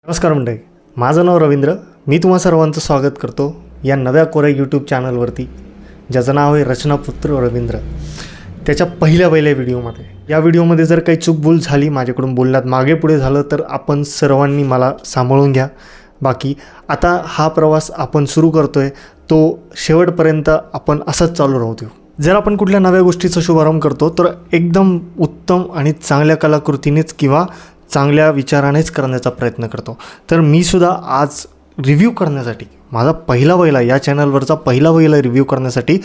नमस्कार मंडळी, माझं नाव रवींद्र. मी तुम्हा सर्वांचं स्वागत करतो या नव्या कोऱ्या यूट्यूब चॅनलवरती, ज्याचं नाव आहे रचनापुत्र रवींद्र. त्याच्या पहिल्या व्हिडिओमध्ये या व्हिडिओमध्ये जर काही चूकभूल झाली, माझ्याकडून बोलण्यात मागे पुढे झालं तर आपण सर्वांनी मला सांभाळून घ्या. बाकी आता हा प्रवास आपण सुरू करतोय, तो शेवटपर्यंत आपण असंच चालू राहू देऊ. जर आपण कुठल्या नव्या गोष्टीचा शुभारंभ करतो तर एकदम उत्तम आणि चांगल्या कलाकृतीनेच किंवा चांगल्या विचारानेच करण्याचा प्रयत्न करतो. तर मी सुद्धा आज रिव्ह्यू करण्यासाठी माझा पहिला या चॅनलवरचा पहिला रिव्ह्यू करण्यासाठी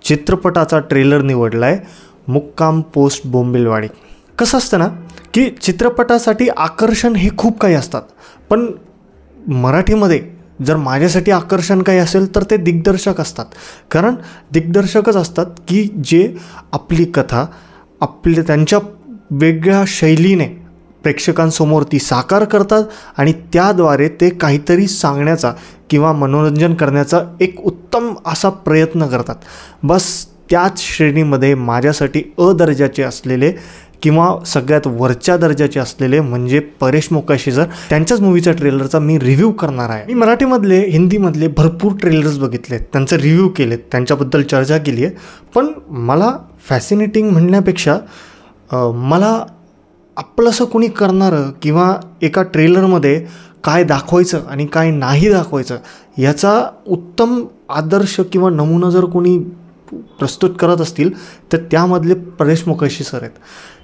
चित्रपटाचा ट्रेलर निवडला आहे, मुक्काम पोस्ट बोंबिलवाडी. कसं असतं ना की चित्रपटासाठी आकर्षण हे खूप काही असतात, पण मराठीमध्ये जर माझ्यासाठी आकर्षण काही असेल तर ते दिग्दर्शक असतात. कारण दिग्दर्शकच असतात की जे आपली कथा त्यांच्या वेगळ्या शैलीने प्रेक्षकांसमोर ती साकार करतात आणि त्याद्वारे ते काहीतरी सांगण्याचा किंवा मनोरंजन करण्याचा एक उत्तम असा प्रयत्न करतात. बस त्याच श्रेणीमध्ये माझ्यासाठी दर्जाचे असलेले किंवा सगळ्यात वरच्या दर्जाचे असलेले म्हणजे परेश मोकाशी सर, त्यांच्याच मूवीचा ट्रेलरचा मी रिव्ह्यू करणार आहे. मी मराठीमधले हिंदीमधले भरपूर ट्रेलर्स बघितलेत, त्यांचं रिव्ह्यू केलेत, त्यांच्याबद्दल चर्चा केली आहे. पण मला फॅसिनेटिंग म्हणण्यापेक्षा मला आपलंसं कोणी करणारं किंवा एका ट्रेलरमध्ये काय दाखवायचं आणि काय नाही दाखवायचं याचा उत्तम आदर्श किंवा नमुना जर कोणी प्रस्तुत करत असतील तर त्यामधले परेश मोकाशी सर आहेत.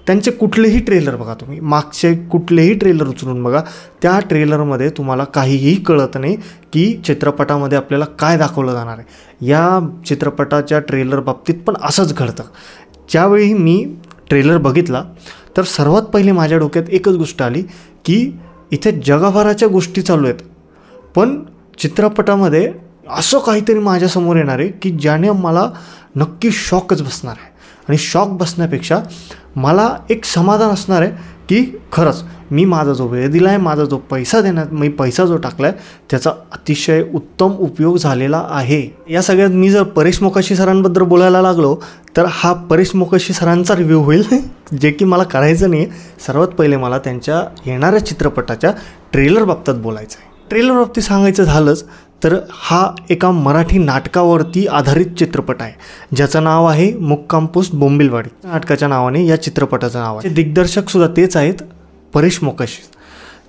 त्यांचे कुठलेही ट्रेलर बघा, तुम्ही मागचे कुठलेही ट्रेलर उचलून बघा, त्या ट्रेलरमध्ये तुम्हाला काहीही कळत नाही की चित्रपटामध्ये आपल्याला काय दाखवलं जाणार आहे. या चित्रपटाच्या ट्रेलर बाबतीत पण असंच घडतं. ज्यावेळी मी ट्रेलर बघितला तर सर्वात पहिले माझ्या डोक्यात एकच गोष्ट आली की इथे जगभराच्या गोष्टी चालू आहेत, पण चित्रपटामध्ये असं काहीतरी माझ्यासमोर येणार आहे की ज्याने मला नक्की शॉकच बसणार आहे. आणि शॉक बसण्यापेक्षा मला एक समाधान असणार आहे की खरंच मी माझा जो वेळ दिला आहे, माझा जो पैसा जो टाकला आहे त्याचा अतिशय उत्तम उपयोग झालेला आहे. या सगळ्यात मी जर परेश मोकाशी सरांबद्दल बोलायला लागलो तर हा परेश मोकाशी सरांचा रिव्ह्यू होईल, जे की मला करायचं नाही. सर्वात पहिले मला त्यांच्या येणाऱ्या चित्रपटाच्या ट्रेलर बाबतीत बोलायचं आहे. ट्रेलर बाबतीत सांगायचं झालंच तर हा एका मराठी नाटकावरती आधारित चित्रपट आहे, ज्याचं नाव आहे मुक्काम पोस्ट बोंबिलवाडी. नाटकाच्या नावाने या चित्रपटाचं नाव आहे. दिग्दर्शकसुद्धा तेच आहेत, परेश मोकाशी.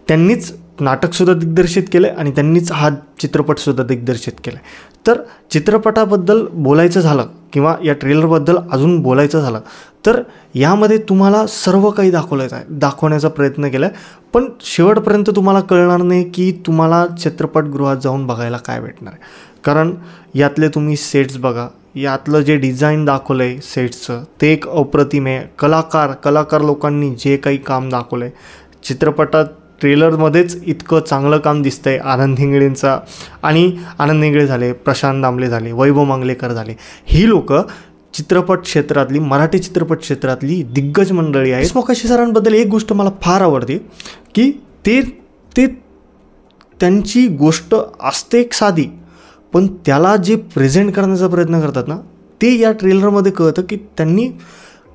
त्यांनीच नाटकसुद्धा दिग्दर्शित केलं आहे आणि त्यांनीच हा चित्रपटसुद्धा दिग्दर्शित केला आहे. तर चित्रपटाबद्दल बोलायचं झालं किंवा या ट्रेलरबद्दल अजून बोलायचं झालं तर यामध्ये तुम्हाला सर्व काही दाखवण्याचा प्रयत्न केला आहे, पण शेवटपर्यंत तुम्हाला कळणार नाही की तुम्हाला चित्रपटगृहात जाऊन बघायला काय भेटणार आहे. कारण यातले तुम्ही सेट्स बघा, यातलं जे डिझाईन दाखवलं आहे सेट्सचं ते एक अप्रतिम आहे. कलाकार लोकांनी जे काही काम दाखवलं आहे चित्रपटात, ट्रेलरमध्येच इतकं चांगलं काम दिसतंय. आनंद इंगळे झाले, प्रशांत दामले झाले, वैभव मांगलेकर झाले, ही लोक मराठी चित्रपट क्षेत्रातली दिग्गज मंडळी आहे. मोकाशी सरांबद्दल एक गोष्ट मला फार आवडते की ते त्यांची गोष्ट असते एक साधी, पण त्याला जे प्रेझेंट करण्याचा प्रयत्न करतात ना, ते या ट्रेलरमध्ये कळतं की त्यांनी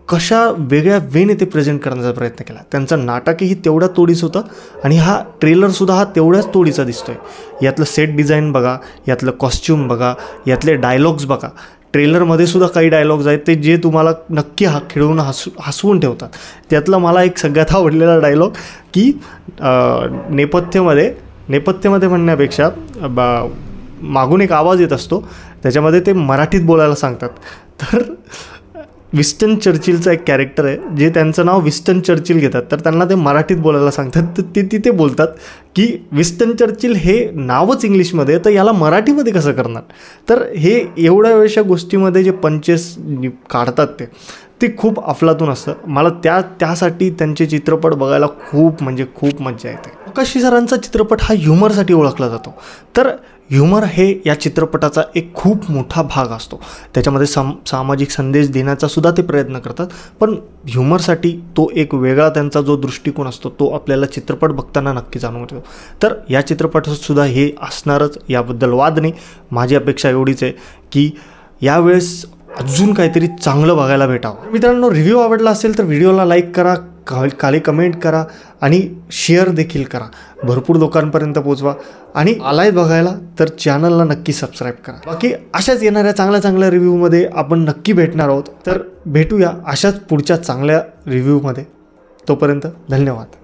कशा वेगळ्या वेने ते प्रेझेंट करण्याचा प्रयत्न केला. त्यांचं नाटकही तेवढ्या तोडीचं होतं आणि हा ट्रेलरसुद्धा हा तेवढ्याच तोडीचा दिसतो आहे. यातलं सेट डिझाईन बघा, यातलं कॉस्च्यूम बघा, यातले डायलॉग्स बघा. ट्रेलरमध्ये सुद्धा काही डायलॉग्स आहेत ते जे तुम्हाला नक्की खिळवून हसवून ठेवतात. त्यातलं मला एक सगळ्यात आवडलेला डायलॉग की नेपथ्यमध्ये म्हणण्यापेक्षा मागून एक आवाज येत असतो, त्याच्यामध्ये ते मराठीत बोलायला सांगतात. तर विस्टन चर्चिलचं एक कॅरेक्टर आहे जे त्यांचं नाव विस्टन चर्चिल घेतात, तर त्यांना ते मराठीत बोलायला सांगतात. तर ते तिथे बोलतात की विस्टन चर्चिल हे नावच इंग्लिशमध्ये, तर याला मराठीमध्ये कसं करणार. तर हे एवढ्या वेळच्या गोष्टीमध्ये जे पंचेस काढतात ते खूप अफलातून असतं. मला त्यासाठी त्यांचे चित्रपट बघायला खूप मजा येते. मोकाशी सरांचा चित्रपट हा ह्युमरसाठी ओळखला जातो, तर ह्युमर हे या चित्रपटाचा एक खूप मोठा भाग असतो. त्याच्यामध्ये सामाजिक संदेश देण्याचा सुद्धा ते प्रयत्न करतात, पण ह्युमरसाठी तो एक वेगळा त्यांचा जो दृष्टिकोन असतो तो आपल्याला चित्रपट बघताना नक्की जाणून येतो. तर या चित्रपटात सुद्धा हे असणारच, याबद्दल वाद नाही. माझी अपेक्षा एवढीच आहे की यावेळेस अजून काहीतरी चांगलं बघायला भेटावं. मित्रांनो, रिव्ह्यू आवडला असेल तर व्हिडिओला लाईक करा, खाली कमेंट करा आणि शेअर देखील करा, भरपूर लोकांपर्यंत पोचवा आणि आलाय बघायला तर चॅनलला नक्की सबस्क्राईब करा. बाकी अशाच येणाऱ्या चांगल्या रिव्ह्यूमध्ये आपण नक्की भेटणार आहोत. तर भेटूया अशाच पुढच्या चांगल्या रिव्ह्यूमध्ये. तोपर्यंत धन्यवाद.